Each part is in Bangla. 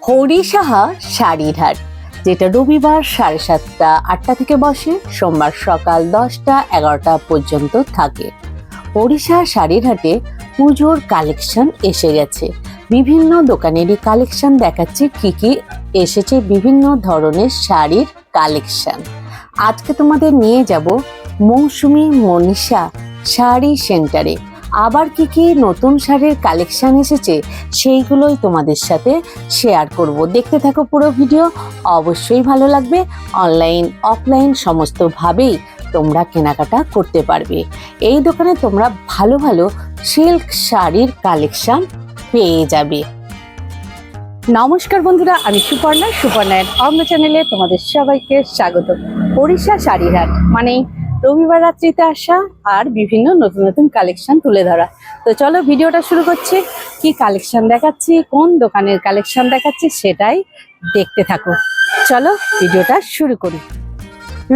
হরিসাহা শাড়ির হাট, যেটা রবিবার 7:30 8টা থেকে বসে, সোমবার সকাল 10টা 11টা পর্যন্ত থাকে। হরিসাহা শাড়ির হাটে পুজোর কালেকশন এসে গেছে। বিভিন্ন দোকানেরই কালেকশন দেখাচ্ছে কি কি এসেছে, বিভিন্ন ধরনের শাড়ির কালেকশন। আজকে তোমাদের নিয়ে যাব মৌসুমী মনীষা শাড়ি সেন্টারে। আবার কি কি নতুন শাড়ির কালেকশন এসেছে সেইগুলোই তোমাদের সাথে শেয়ার করব। দেখতে থাকো পুরো ভিডিও, অবশ্যই ভালো লাগবে। অনলাইন অফলাইন সমস্তভাবেই তোমরা কেনাকাটা করতে পারবে। এই দোকানে তোমরা ভালো ভালো সিল্ক শাড়ির কালেকশন পেয়ে যাবে। নমস্কার বন্ধুরা, আমি সুপর্ণার অন্য চ্যানেলে তোমাদের সবাইকে স্বাগত। হরিসাহা শাড়ির হাট মানে রবিবার রাত্রিতে আসা আর বিভিন্ন নতুন নতুন কালেকশন তুলে ধরা। তো চলো ভিডিওটা শুরু করছি। কি কালেকশন দেখাচ্ছি, কোন দোকানের কালেকশন দেখাচ্ছি সেটাই দেখতে থাকো। চলো ভিডিওটা শুরু করি।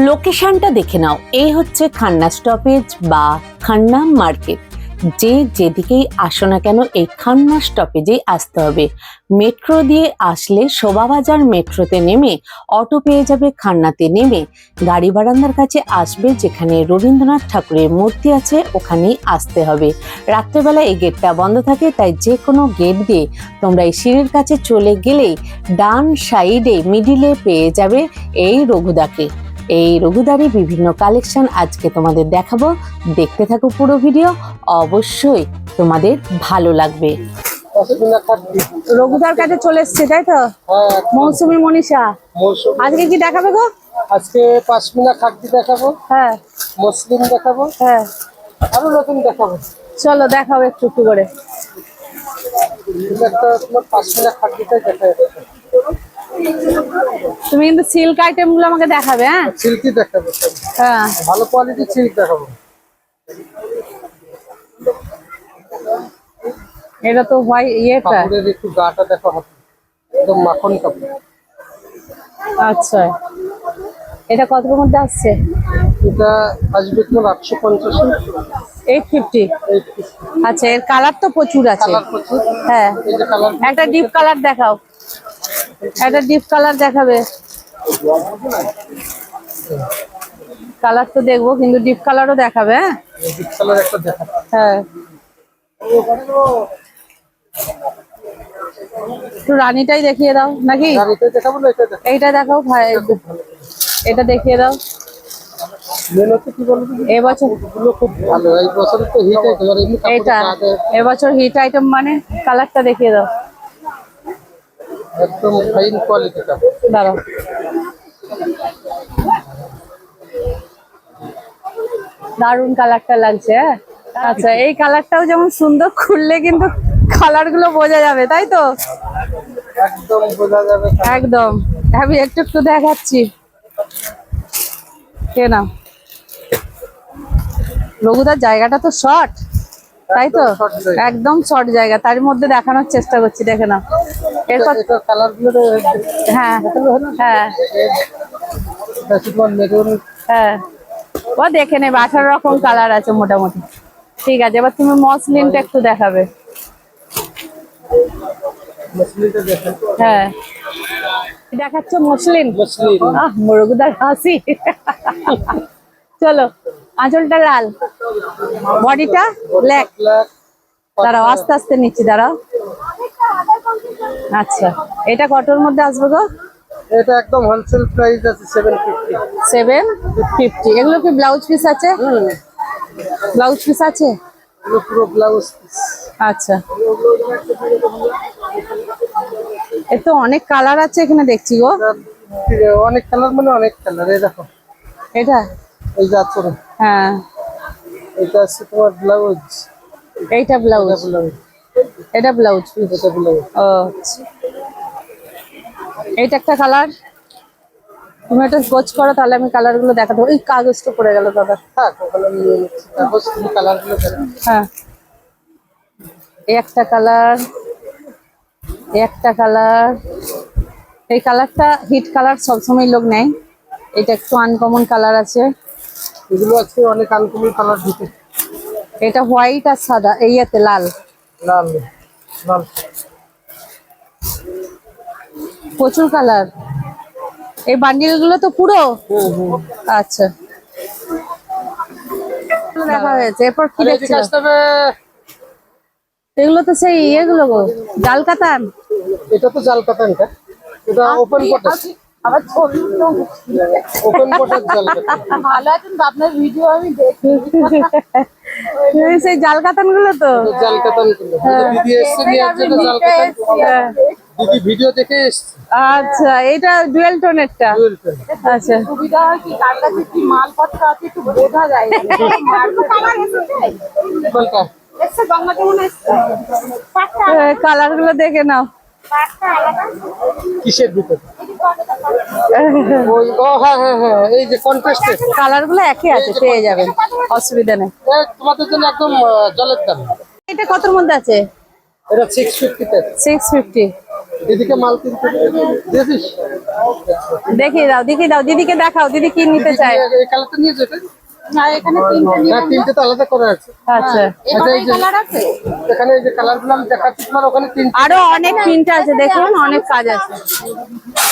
লোকেশনটা দেখে নাও, এই হচ্ছে খান্না স্টপেজ বা খান্না মার্কেট। যে যেদিকেই আসো না কেন এই খান্না স্টপেজেই আসতে হবে। মেট্রো দিয়ে আসলে শোভাবাজার মেট্রোতে নেমে অটো পেয়ে যাবে। খান্নাতে নেমে গাড়ি বারান্দার কাছে আসবে, যেখানে রবীন্দ্রনাথ ঠাকুরের মূর্তি আছে ওখানেই আসতে হবে। রাত্রেবেলা এই গেটটা বন্ধ থাকে, তাই যে কোনো গেট দিয়ে তোমরা এই সিঁড়ির কাছে চলে গেলেই ডান সাইডে মিডিলে পেয়ে যাবে এই রঘুদাকে। এই রঘুদারি বিভিন্ন কালেকশন আজকে তোমাদের দেখাবো। দেখতে থাকো পুরো ভিডিও, অবশ্যই তোমাদের ভালো লাগবে। রঘুদার কাছে চলে এসছে, তাই তো? মৌসুমী মনীষা, আজকে কি দেখাবে গো? আজকে পাশমিনা খাদ্য দেখাবো, হ্যাঁ মুসলিম দেখাবো, হ্যাঁ আরো নতুন দেখাবো। চলো দেখাও একটু একটু করে। একটা তোমার পাশমিনা খাদ্যটাই দেখা যাবে। তুমি কিন্তু সিল্ক আইটেম গুলো আমাকে দেখাবে। হ্যাঁ সিল্কই দেখাবো, হ্যাঁ ভালো কোয়ালিটির সিল্ক দেখাবো। এটা তো ইয়েটা। কাপড়ের একটু গাটা দেখো, একদম মাখন কাপড়। আচ্ছা, এটা কতর মধ্যে আসছে? এটা আসবে তোমার 850, 850। আচ্ছা, এর কালার তো প্রচুর আছে। কালার প্রচুর। হ্যাঁ, এই যে কালার, একটা ডিপ কালার দেখাও, একটা ডিপ কালার দেখাবে। কালার তো দেখবো, কিন্তু ডিপ কালারও দেখাবে। হ্যাঁ ডিপ কালার একটা দেখাবো। হ্যাঁ, একটু রানীটাই দেখিয়ে দাও নাকি? এটা দেখাবো না, এটা দেখাবো। এইটা দেখাও ভাই, এটা দেখিয়ে দাও। মেনুতে কি বলবো, এবছর গুলো খুব ভালো। এই বছর তো হিট আছে, তোমার এমনি এইটা এবছর হিট আইটেম মানে কালারটা দেখিয়ে দাও। একদম ফাইন কোয়ালিটি কাপড়। দাঁড়াও, দারুন কালারটা লাগছে। হ্যাঁ আচ্ছা, এই কালারটাও যেমন সুন্দর, খুললে কিন্তু কালার গুলো বোঝা যাবে, তাই তো? একদম বোঝা যাবে। একদম, আমি একটু একটু দেখাচ্ছি। কে না, রঘুদার জায়গাটা তো শর্ট, তাই তো? একদম শর্ট জায়গা, তার মধ্যে দেখানোর চেষ্টা করছি। দেখে নাও এরপর কালার গুলো। হ্যাঁ হ্যাঁ মেরুন। হ্যাঁ, ও দেখে নেবে, 18 রকম কালার আছে মোটামুটি। ঠিক আছে, এবার তুমি মসলিনটা একটু দেখাবে। হ্যাঁ দেখাচ্ছ মসলিন। রঘুদার হাসি। চলো, আঁচলটা লাল, বডিটা ব্ল্যাক। দাঁড়াও, আস্তে আস্তে নিচ্ছি, দাঁড়াও। আচ্ছা, এটা কতর মধ্যে আসবে গো? এটা একদম হোলসেল প্রাইস আছে 750। 750। এগুলো কি ব্লাউজ পিস আছে? ব্লাউজ পিস আছে, এগুলো পুরো ব্লাউজ পিস। আচ্ছা। এর তো অনেক কালার আছে এখানে দেখছি গো। অনেক কালার মানে অনেক কালার। এই দেখো, এটা এই যাচ্ছে। হ্যাঁ, এটা আছে তোমার ব্লাউজ। এইটা ব্লাউজ, এটা ব্লাউজ পিস। এটা ব্লাউজ। ও আচ্ছা। এইটা একটা কালার, তুমি এটা গোছ করো, তাহলে আমি কালার গুলো দেখাতে। ওই কাগজটা পড়ে গেল দাদা। হ্যাঁ, ওখানে নিয়ে নিচ্ছি কাগজ, তুমি কালার গুলো দেখো। হ্যাঁ, এই একটা কালার, এই একটা কালার। এই কালারটা হিট কালার, সবসময় লোক নেয়। এটা একটু আনকমন কালার আছে। এগুলো আছে অনেক আনকমন কালার দিতে। এটা হোয়াইট আর সাদা, এই এতে লাল। লাল লাল। প্রচুর কালার। এই বান্ডিল গুলো তো পুরো। আচ্ছা, দেখা হয়েছে। এরপর কি আর এদিকে দেখছিলাম? আসতে হবে। এগুলো তো সেই ইয়েগুলো গো, জাল কাতান। এটা তো জাল কাতানটা, এটা ওপেন পটাস। আবার ছবি তো ওপেন পটাস জাল কাতান। ভালো আছেন, আপনার ভিডিও আমি দেখি। সেই জাল কাতান গুলো তো। এটা জাল কাতান গুলো। দিদি এসছে নিয়ে আসছে এটা জাল কাতান। হ্যাঁ। দিদি ভিডিও দেখে এসছে। আচ্ছা, এটা ডুয়েল টোনেরটা। আচ্ছা, সুবিধা হয় কি, কার কাছে কি মালপত্র আছে একটু বোঝা যায়। কোনটা? এসছে গঙ্গা যেমন এসছে পাঁচটা কালার গুলো দেখে নাও। পাঁচটা আলাদা। কিসের ভিতর? ওই ও হ্যাঁ হ্যাঁ হ্যাঁ, এই যে কন্ট্রাস্টে। কালার গুলো একই আছে, পেয়ে যাবেন, অসুবিধা নেই। তোমাদের জন্য একদম জলের দাম। এটা কতর মধ্যে আছে? এটা 650 তে। 650। দিদিকে মাল কিনতে দিয়েছিস? দেখিয়ে দাও, দেখিয়ে দাও, দিদিকে দেখাও, দিদি কি নিতে চায়। এই কালারটা নিয়ে যেতে। না এখানে তিনটে না তিনটে তো আলাদা করা আছে। আচ্ছা, আচ্ছা, এই যে কালার আছে। এখানে এই যে কালারগুলো আমি দেখাচ্ছি তোমার, ওখানে তিনটে। আরো অনেক প্রিন্ট আছে, দেখুন অনেক কাজ আছে।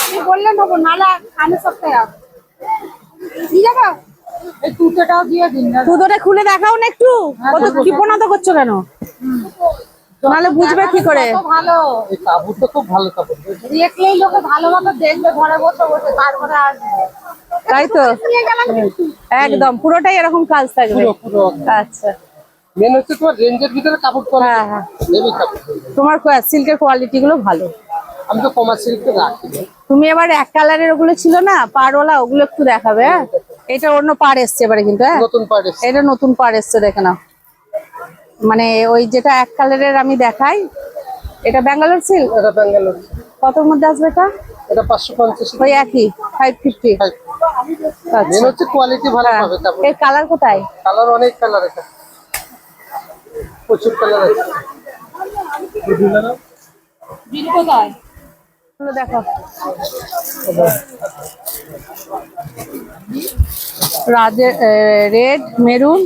তুমি বললে নেবো, নালা আমি সপ্তাহে আসবো। দিয়ে যাবো, এই তুতেটাও দিয়ে দিন না। দুধটা খুলে দেখাও না একটু। কত কৃপণা তো করছো কেন? নাহলে বুঝবে কি করে? কত ভালো, এই কাপড়টা খুব ভালো কাপড়। দেখলেই লোকে ভালো মতো দেখবে, ঘরে বসে বসে তারপরে আসবে। তাই তো, নিয়ে গেলাম কিন্তু। একদম পুরোটাই এরকম কাজ থাকবে। পুরো পুরো আচ্ছা, মেন হচ্ছে তোমার রেঞ্জের ভিতরে কাপড় পরে। হ্যাঁ হ্যাঁ, হেভি কাপড়। তোমার সিল্কের কোয়ালিটি গুলো ভালো। আমি তো কমার্শিয়াল তো রাখি না। তুমি এবার এক কালারের ওগুলো ছিল না পাড়ওয়ালা, ওগুলো একটু দেখাবে। হ্যাঁ, এটা অন্য পাড় এসছে এবারে কিন্তু। হ্যাঁ, নতুন পাড়ে এটা নতুন পাড় এসছে, দেখে নাও। মানে ওই যেটা এক কালারের আমি দেখাই, এটা ব্যাঙ্গালোর সিল্ক। এটা ব্যাঙ্গালোর। কতর মধ্যে আসবে এটা? এটা 550। ওই একই 550। মেন আচ্ছা, হচ্ছে কোয়ালিটি ভালো হ্যাঁ। পাবে কাপড়। এর কালার কোথায়? কালার অনেক কালার, এটা প্রচুর কালার আছে। বিল কোথায়? এগুলো দেখো, রেড, মেরুন,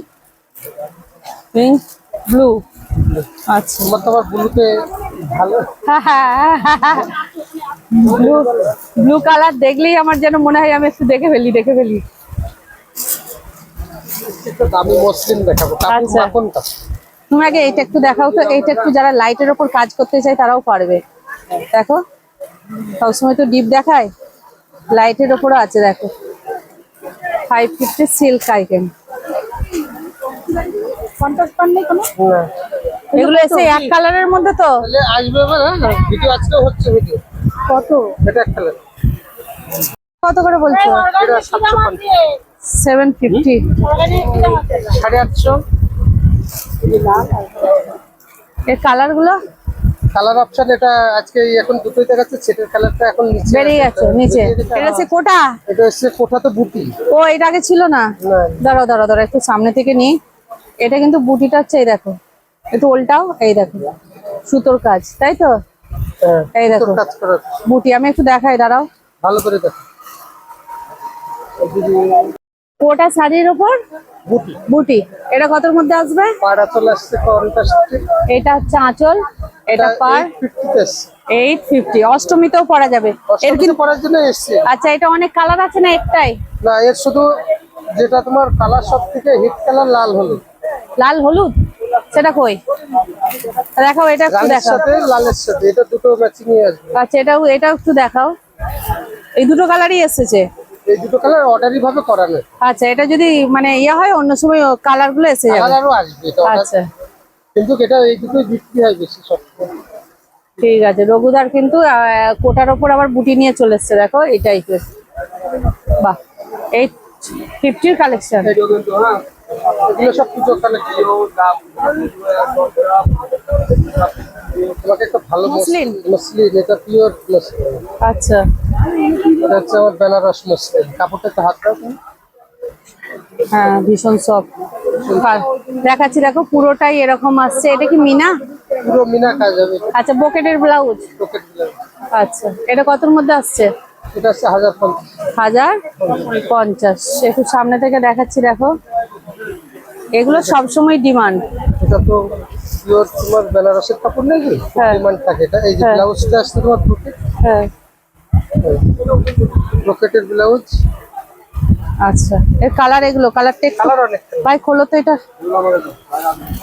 পিঙ্ক, ব্লু। আচ্ছা, তোমার তো আবার ব্লুতে ভালো। ব্লু, ব্লু কালার দেখলেই আমার যেন মনে হয় আমি একটু দেখে ফেলি। একটু দামি মসলিন দেখাবো, কাপড় আচ্ছা। মাখন কাপড়। তুমি আগে এইটা একটু দেখাও তো। এইটা একটু যারা লাইটের ওপর কাজ করতে চায় তারাও পারবে। দেখো, সবসময় তো ডিপ দেখায়, লাইটের ওপরও আছে। দেখো, 550 সিল্ক আইটেম। 50 নেই কোনো? না এগুলো এসে এক কালারের মধ্যে তো। তাহলে আসবে এবার। হ্যাঁ ভিডিও আজকে হচ্ছে ভিডিও। কত এটা এক কালার। কত করে বলছো? এটা 750। 750। 850। এর কালার গুলো কালার অপশন এটা আজকে এখন দুটোই দেখাচ্ছে। সেটের কালারটা এখন নিচে বেরিয়ে গেছে নিচে। এটা হচ্ছে কোটা। এটা হচ্ছে কোঠা তো বুটি। ও, এটা আগে ছিল না। না দাঁড়াও একটু সামনে থেকে নি। এটা কিন্তু বুটিটা হচ্ছে, এই দেখো, একটু উল্টাও, এই দেখো সুতোর কাজ, তাই তো? হ্যাঁ এই দেখো সুতোর কাজ করা। বুটি, আমি একটু দেখাই, দাঁড়াও। ভালো করে দেখো। কোটা শাড়ির উপর বুটি বুটি, এটা কতর মধ্যে আসবে? পাড়া চলে আসছে 50। এটা হচ্ছে আঁচল, এটা পার 50 850। অষ্টমীতেও পরা যাবে। এর কিন্তু কিন্তু পরার জন্য এসছে। আচ্ছা, এটা অনেক কালার আছে না একটাই? না এর শুধু যেটা তোমার কালার সব থেকে হিট কালার লাল হলুদ। লাল হলুদ, সেটা কই? দেখাও, এটা একটু রানীর দেখাও। সাথে লালের সাথে এটা দুটো ম্যাচিং এ আসবে। আচ্ছা, এটাও একটু দেখাও। এই দুটো কালারই এসেছে। এই দুটো কালার অর্ডারই ভাবে করানো। আচ্ছা, এটা যদি মানে ইয়ে হয় অন্য সময় কালার গুলো এসে যাবে। কালার আরো আসবে এটা order। আচ্ছা, কিন্তু এটা এই দুটোই বিক্রি হয় বেশি সব। ঠিক আছে। রঘুদার কিন্তু কোটার ওপর আবার বুটি নিয়ে চলে এসছে, দেখো এই টাইপের। বাহ, 850 কালেকশন। এগুলো সব পুজো কালেকশন। তোমাকে একটা ভালো মসলিন? মসলিন, এটা পিওর মসলিন। আচ্ছা, এটা হচ্ছে আমার বেনারস মসলিন। কাপড়টা একটু হাত দাও তুমি। হ্যাঁ, ভীষণ সফট। দেখাচ্ছি, দেখো পুরোটাই এরকম আসছে। এটা কি মিনা? পুরো মিনা কাজ হবে। আচ্ছা, বকেটের ব্লাউজ। Pocket blouse. আচ্ছা, এটা কতর মধ্যে আসছে? এটা হচ্ছে 1050। 1050। একটু সামনে থেকে দেখাচ্ছি, দেখো এগুলো সবসময় ডিমান্ড। এটা তো পিওর তোমার বেনারসের কাপড় নাকি? হ্যাঁ। ডিমান্ড থাকে এটা। এই যে হ্যাঁ। ব্লাউজটা আসছে তোমার পকেট। হ্যাঁ, ব্রোকেটের ব্লাউজ। আচ্ছা, এর কালার, এগুলো কালারটা একটু কালার অনেক। ভাই খোলো তো এটা,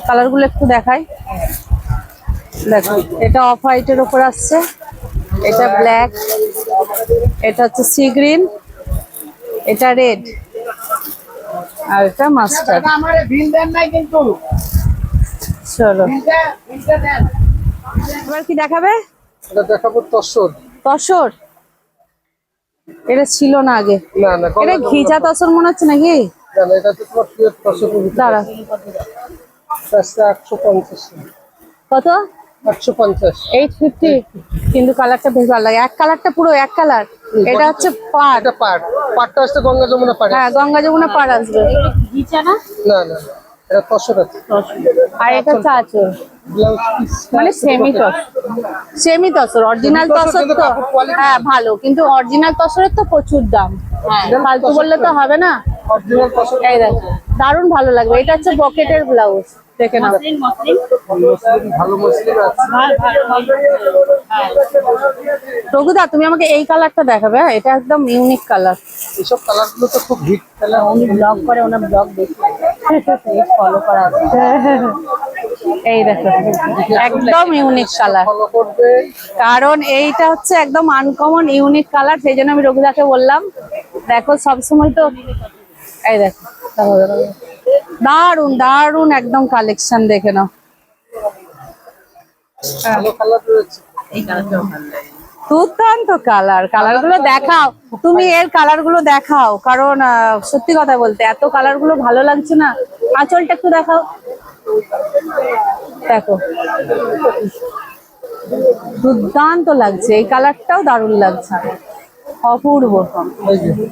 কালার গুলো একটু দেখাই। দেখো এটা অফ হোয়াইটের উপর আসছে, এটা ব্ল্যাক, এটা হচ্ছে সি গ্রিন, এটা রেড, আর এটা মাস্টার্ড। আমার বিল দেন নাই কিন্তু। চলো এবার কি দেখাবে? এটা দেখাবো তসর। তসর, এটা ছিল না আগে। না না, এটা ঘিজা তসর মনে হচ্ছে নাকি? না না, এটা তো তোমার পিওর তসর। দাঁড়া, 850। কত? 850। 850। কিন্তু কালারটা বেশ ভালো লাগে, এক কালারটা পুরো এক কালার। এটা হচ্ছে পাড়। এটা পাট, পাটটা আসছে গঙ্গা যমুনা পাড়ে। হ্যাঁ, গঙ্গা যমুনা পাড় আসবে। না না, এটা তসর আছে। আর এটা হচ্ছে আঁচল, ব্লাউজ পিস মানে semi tussar. Semi tussar, original tussar তো হ্যাঁ ভালো, কিন্তু অরিজিনাল তসরের তো প্রচুর দাম। হ্যাঁ, ফালতু বললে তো হবে না। অরিজিনাল তসর। এই দেখো দারুণ ভালো লাগবে। এটা হচ্ছে বকেটের ব্লাউজ, দেখে নাও। মসলিন, ভালো মসলিন আছে। রঘুদা তুমি আমাকে এই কালারটা দেখাবে, হ্যাঁ? এটা একদম ইউনিক কালার। এইসব কালার গুলো তো খুব হিট কালার। উনি ব্লগ করে, ওনার ব্লগ দেখি ফলো করা আছে। এই দেখো একদম ইউনিক কালার, ফলো করবে। কারণ এইটা হচ্ছে একদম আনকমন ইউনিক কালার, সেই জন্য আমি রঘুদাকে বললাম দেখো সবসময় তো। এই দেখো দারুন দারুন একদম কালেকশন, দেখে নাও। ভালো কালার রয়েছে। দুর্দান্ত কালার, কালার গুলো দেখাও তুমি, এর কালার গুলো দেখাও, কারণ সত্যি কথা বলতে এত কালার গুলো ভালো লাগছে না। আঁচলটা একটু দেখাও, দেখো দুর্দান্ত লাগছে, এই কালারটাও দারুণ লাগছে, অপূর্ব।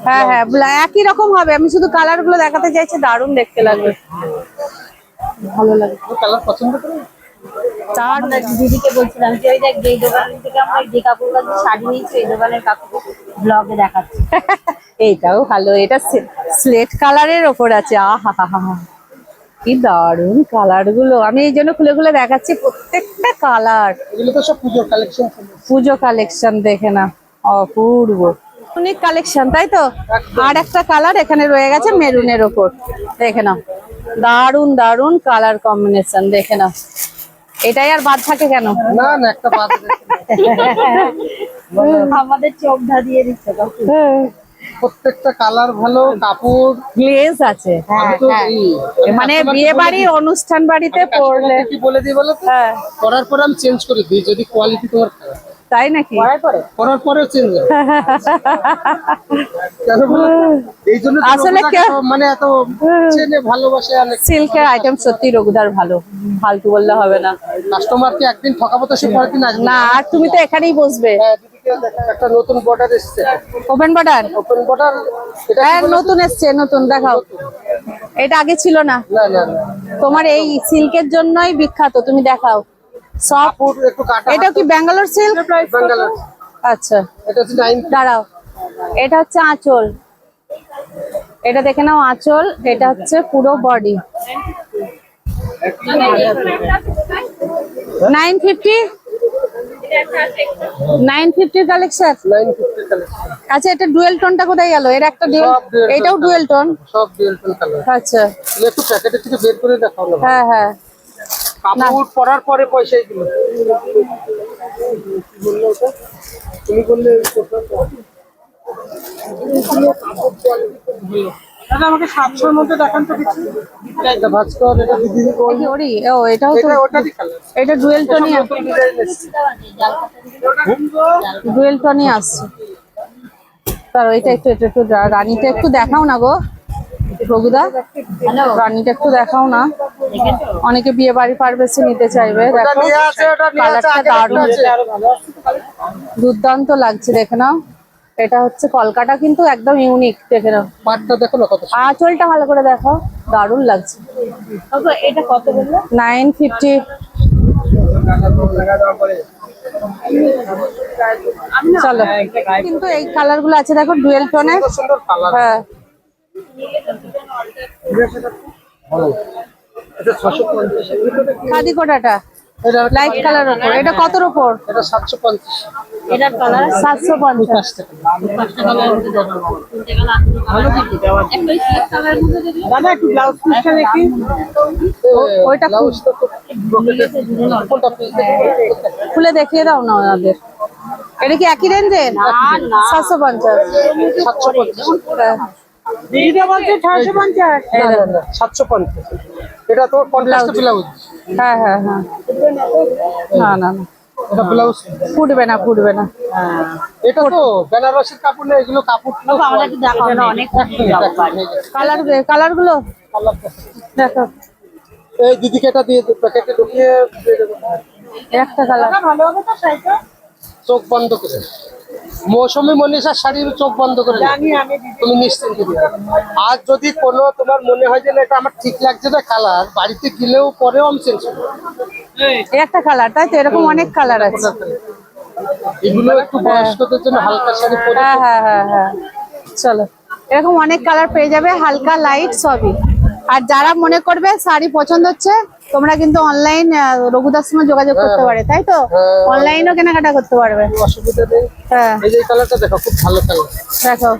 হ্যাঁ হ্যাঁ, একই রকম হবে, আমি শুধু কালার গুলো দেখাতে চাইছি, দারুণ দেখতে লাগবে, ভালো লাগে। কালার পছন্দ করে। তার দিদিকে বলছিলাম যে ওই দেখ, যেই দোকান থেকে আমরা যে কাপড়টা শাড়ি নিয়েছি ওই দোকানের কাপড় ব্লগে দেখাচ্ছি। এইটাও ভালো, এটা স্লেট কালারের ওপর আছে। আহা হা হা, কি দারুণ কালার গুলো, আমি এই জন্য খুলে খুলে দেখাচ্ছি প্রত্যেকটা কালার। এগুলো তো সব পুজোর কালেকশন। পুজো কালেকশন, দেখে না অপূর্ব অনেক কালেকশন, তাই তো? আর একটা কালার এখানে রয়ে গেছে মেরুনের ওপর, দেখে নাও দারুণ দারুণ কালার কম্বিনেশন, দেখে নাও। এটাই আর বাদ থাকে কেন? না না, একটা বাদ আমাদের চোখ ধাঁধিয়ে দিচ্ছে। প্রত্যেকটা কালার ভালো, কাপড় গ্লেজ আছে। আমি তো মানে বিয়ে বাড়ি অনুষ্ঠান বাড়িতে পরলে কি বলে দিই বলো তো, হ্যাঁ, করার পরে আমি চেঞ্জ করে দিই যদি কোয়ালিটি তোমার খারাপ। তাই নাকি? করার পরেও চেঞ্জ হয়। কেন বলো তো? এই জন্য তো আসলে রঘুদাকে কে- সব মানে এত চেনে ভালোবাসে অনেক। সিল্কের আইটেম সত্যি রঘুদার ভালো, ফালতু বললে হবে না। কাস্টমারকে একদিন ঠকাবো তো সে পরের দিন আসবে না, আর তুমি তো এখানেই বসবে। হ্যাঁ, দিদিকে একটা নতুন বর্ডার এসেছে। Open border, open border. এটা কি হ্যাঁ বলো তো? নতুন এসছে, নতুন দেখাও। এটা আগে ছিল না, না না না, তোমার এই সিল্কের জন্যই বিখ্যাত, তুমি দেখাও সব। কাপড় একটু কাটা। এটা কি ব্যাঙ্গালোর সিল্ক? ব্যাঙ্গালোর। আচ্ছা এটা হচ্ছে 9। দাঁড়াও, এটা হচ্ছে আঁচল, এটা দেখে নাও আঁচল, এটা হচ্ছে পুরো বডি। 950, 950 কালেকশন। 950 কালেকশন। আচ্ছা, এটা ডুয়েল টোনটা কোথায় গেল? এর একটা ডুয়েল, সব dual tone এটাও ডুয়েল টোন। সব ডুয়েল টোন কালার। আচ্ছা একটু প্যাকেটের থেকে বের করে দেখাও না। হ্যাঁ হ্যাঁ, কাপড় পরার পরে পয়সাই দিল। তুমি বললে দাদা আমাকে 700-র মধ্যে দেখান তো কিছু। এটা ভাস্কর, এটা দিদি কোন, কি ওরি? ও এটাও তো, এটা ওটারই কালার। এটা ডুয়েল টোনই, নতুন ডিজাইন এসেছে। ডুয়েল টোনই আসছে। তার ওইটা একটু একটু একটু রানীটা একটু দেখাও না গো রঘুদা, রানীটা একটু দেখাও না, অনেকে বিয়ে বাড়ি পারবেশে নিতে চাইবে। ওটা দেখো নিয়ে আছে, ওটা নিয়ে আছে, কালারটা আগের দারুণ, একটা আছে। দুর্দান্ত লাগছে, দেখে নাও। এটা হচ্ছে কলকাতা, কিন্তু একদম ইউনিক, দেখে নাও। পাটটা দেখো না কত সুন্দর। আঁচলটা ভালো করে দেখো, দারুণ লাগছে। এটা কত বললো? 950। চলো, কিন্তু এই কালার গুলো আছে দেখো ডুয়েল টোনে। সুন্দর সুন্দর কালার। হ্যাঁ, ভালো। এটা 650। খাদি কোটাটা এটা লাইট কালার ওপর। এটা কতর ওপর? এটা 750 এটার কালার 750। দাদা একটু ব্লাউজ পিসটা দেখি। ওইটা ব্লাউজটা তো কোনটা খুলে দেখিয়ে দাও না ওনাদের। এটা কি একই রেঞ্জের? 750। 750 দিদিটা বলছে 650। না না না 750 এটা তো কন্ট্রাস্ট ব্লাউজ হ্যাঁ হ্যাঁ হ্যাঁ, না না না, এটা ব্লাউজ ফুটবে না ফুটবে না। এটা তো বেনারসির কাপড় না এগুলো কাপড় অনেক কালার, কালার গুলো দেখো। এই দিদিকে এটা দিয়ে প্যাকেটে ঢুকিয়ে দিয়ে দেবো। একটা কালার ভালো হবে তো শাড়িটা? চোখ বন্ধ করে মৌসুমী মনীষার শাড়ির চোখ বন্ধ করে নাও। জানি আমি দিদি। তুমি নিশ্চিন্ত দিও। আর যদি কোনো তোমার মনে হয় যে না এটা আমার ঠিক লাগছে না কালার, বাড়িতে গেলেও পরেও আমি চেঞ্জ করবো। এই একটা কালার, তাই তো? এরকম অনেক কালার আছে। এগুলো একটু বয়স্কদের জন্য হালকা শাড়ি পরে হ্যাঁ হ্যাঁ হ্যাঁ হ্যাঁ, চলো। এরকম অনেক কালার পেয়ে যাবে, হালকা লাইট সবই। আর যারা মনে করবে শাড়ি পছন্দ হচ্ছে, তোমরা কিন্তু অনলাইন রঘুদার সঙ্গে যোগাযোগ করতে পারে, তাই তো? অনলাইনও কেনাকাটা করতে পারবে। অসুবিধা নেই। হ্যাঁ এই যে এই কালারটা দেখো খুব ভালো কালার। দেখো।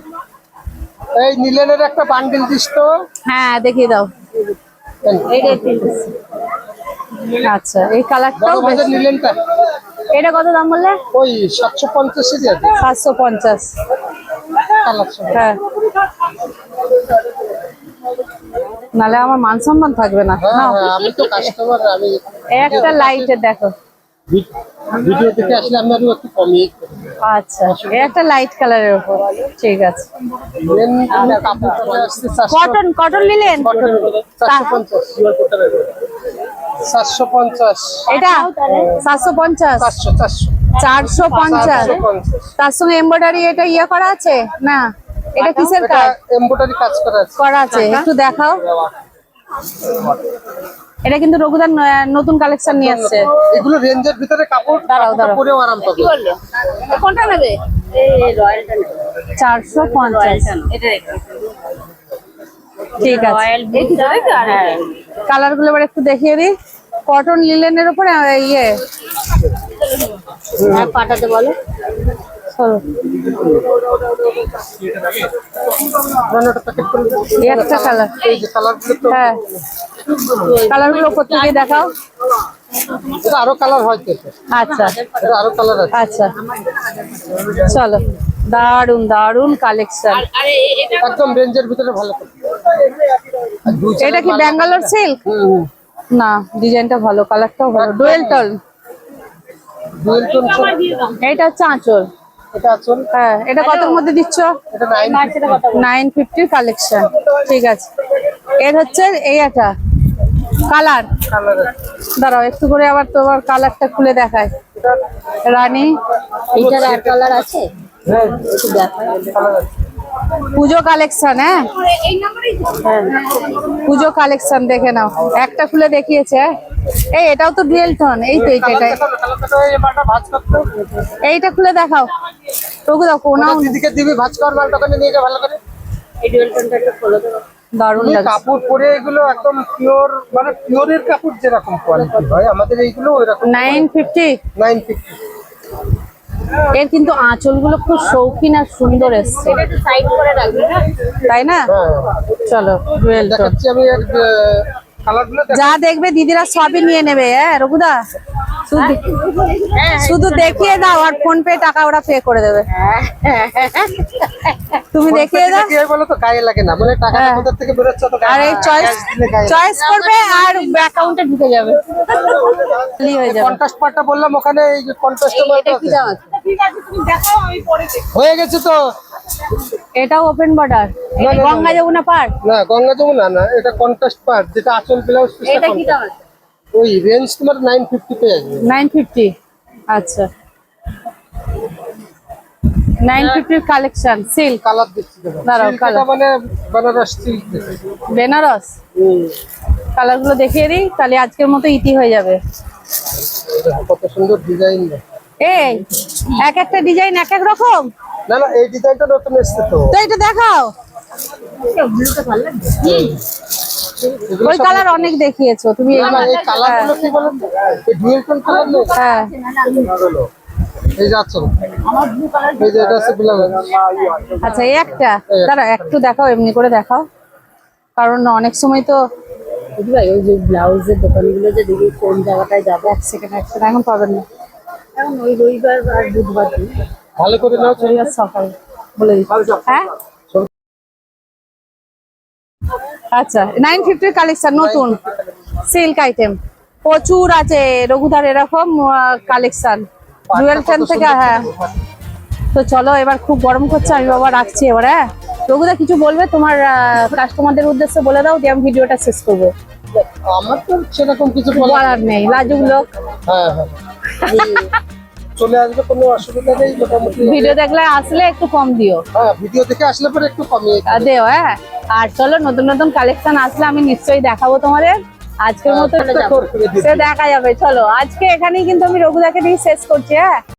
এই নীলের একটা বান্ডিল দিস তো। হ্যাঁ দেখিয়ে দাও। আচ্ছা, এই কালারটাও বড় বাজার নীলেনটা এটা কত দাম বললে? ওই 750 এর আছে 750। কালার সব। হ্যাঁ, নালে আমার মান সম্মান থাকবে না। হ্যাঁ নাও, হ্যাঁ, আমি তো কাস্টমার, আমি একটা লাইটের দেখো। ভিডিও দেখে আসলে আমি আরো একটু কমিয়ে আচ্ছা, এই একটা লাইট কালারের উপর, ঠিক আছে। কাপড় চলে আসছে কটন, কটন নিলেন? 750 এটা 750, 450। তার সঙ্গে এমব্রয়ডারি এটা ইয়ে করা আছে না? এটা কিসের কাজ এমব্রয়ডারি কাজ করা আছে। করা আছে? একটু দেখাও। এটা কিন্তু রঘুদার নতুন কালেকশন নিয়ে আসছে। এগুলো রেঞ্জের ভিতরে কাপড়, দাঁড়াও, কাপড়টা দাঁড়াও। পরেও আরাম পাবে। কোনটা নেবে? 450। ঠিক আছে, কালার গুলো এবার একটু দেখিয়ে দিই। কটন লিলেনের উপরে ইয়ে পাঠাতে বলো। চলো, রান্নাটা প্যাকেট করে দেবো। এই একটা কালার। এই যে কালারগুলো তো হ্যাঁ, কালার গুলো প্রত্যেকে দেখাও। এটা আরো কালার হয় তো এটা। আচ্ছা এটা আরো কালার আছে। আচ্ছা, চলো। দারুন দারুন কালেকশন। একদম রেঞ্জের ভিতরে ভালো করে। আর দুই এটা কি ব্যাঙ্গালোর সিল্ক? না, ডিজাইনটা ভালো, কালারটাও ভালো, ডুয়েল টোন। ডুয়েল টোন এইটা হচ্ছে আঁচল। এটা আচল। হ্যাঁ, এটা কতর মধ্যে দিচ্ছ? এটা 950 950 কালেকশন, ঠিক আছে। এর হচ্ছে এই একটা কালার। কালার আছে। দাঁড়াও একটু করে আবার তোমার কালারটা খুলে দেখায়। রানী, এইটার আর কালার আছে? হ্যাঁ একটু দেখাই কালার আছে। পুজো কালেকশন। হ্যাঁ, পুজো কালেকশন দেখে নাও। একটা খুলে দেখিয়েছে। এই এটাও তো ডুয়েল টোন। এই তো এইটা, কালারটা এই মালটা ভাঁজ করতে। এইটা খুলে দেখাও। রঘু দাও কোনাও দিদিকে দিবি ভাঁজ কর মালটা ওখানে নিয়ে যা ভালো করে। দারুণ এই লাগছে। কাপড় পরে এগুলো একদম পিওর, মানে পিওরের কাপড় যেরকম কোয়ালিটি হয় আমাদের এইগুলো ওইরকম। 950। 950। এর কিন্তু আঁচলগুলো খুব শৌখিন আর সুন্দর এসছে, তাই না? হ্যাঁ চলো, ডুয়েল টোন। দেখাচ্ছি আমি এর কালারগুলো। যা দেখবে দিদিরা সবই নিয়ে নেবে। হ্যাঁ রঘুদা, শুধু দেখিয়ে দাও আর ফোন পে টাকা ওরা পে করে দেবে। তুমি দেখিয়ে দাও কি হয় বলো তো, গায়ে লাগে না, মানে টাকাটা হ্যাঁ। কোথা থেকে বেরোচ্ছে তো আর এই চয়েস করবে আর অ্যাকাউন্টে ঢুকে যাবে, হয়ে যাবে। কন্ট্রাস্ট পার্টটা বললাম ওখানে, এই যে কন্ট্রাস্ট ঠিক আছে তুমি দেখাও, আমি পরে দেখি। হয়ে গেছে তো। এটাও ওপেন বর্ডার, না, না, গঙ্গা যমুনা পার। না গঙ্গা যমুনা না, এটা কন্ট্রাস্ট পার্ট, যেটা আঁচল ব্লাউজ পিসটা। এটা কি দাম আছে? ওই রেঞ্জ তোমার 950 পেয়ে যাবে। 950। আচ্ছা, 950 কালেকশন সিল্ক। কালার দিচ্ছি দেখো। দাঁড়াও, সিল্কটা colour। মানে বেনারস সিল্ক। বেনারস কালার গুলো দেখিয়ে দিই, তাহলে আজকের মতো ইতি হয়ে যাবে। কত সুন্দর ডিজাইন। এই এক একটা ডিজাইন এক এক রকম। না না, এই ডিজাইনটা নতুন এসেছে তো। তো এটা দেখাও। এগুলো ওই সব কালার অনেক দেখিয়েছো তুমি। না, না, এই কালার গুলো কি বলেন তো? এই ডুয়েল টোন কালার নেই। হ্যাঁ এই যাচ্ছে এই যে এটা হচ্ছে ব্ল্যাক। আচ্ছা এই একটা দাঁড়া একটু দেখাও, এমনি করে দেখাও, কারণ অনেক সময় তো ভাই ওই যে ব্লাউজের দোকানগুলো যে দেখি কোন জায়গাটায় যাবে। এক সেকেন্ড এখন পাবেন না, এখন ওই রবিবার আর বুধবার দিন। ভালো করে নাও। রবিবার সকাল বলে দিচ্ছি। হ্যাঁ আচ্ছা 950 কালেকশন নতুন সিল্ক আইটেম প্রচুর আছে রঘুদার এরকম কালেকশন জুয়েল টেন থেকে। হ্যাঁ তো চলো এবার খুব গরম করছে, আমি বাবা রাখছি এবার। হ্যাঁ রঘুদা কিছু বলবে তোমার কাস্টমারদের উদ্দেশ্যে বলে দাও, দিয়ে আমি ভিডিওটা শেষ করবো। আমার তো সেরকম কিছু বলার নেই, লাজুক লোক। হ্যাঁ হ্যাঁ আমি চলে আসবে, কোনো অসুবিধা নেই মোটামুটি। ভিডিও দেখলে আসলে একটু কম দিও। হ্যাঁ ভিডিও দেখে আসলে পরে একটু কমিয়ে দেও। হ্যাঁ আর চলো নতুন নতুন কালেকশন আসলে আমি নিশ্চয়ই দেখাবো তোমাদের। আজকের মতো সে দেখা যাবে। চলো আজকে এখানেই কিন্তু আমি রঘুদাকে দিয়ে শেষ করছি। হ্যাঁ।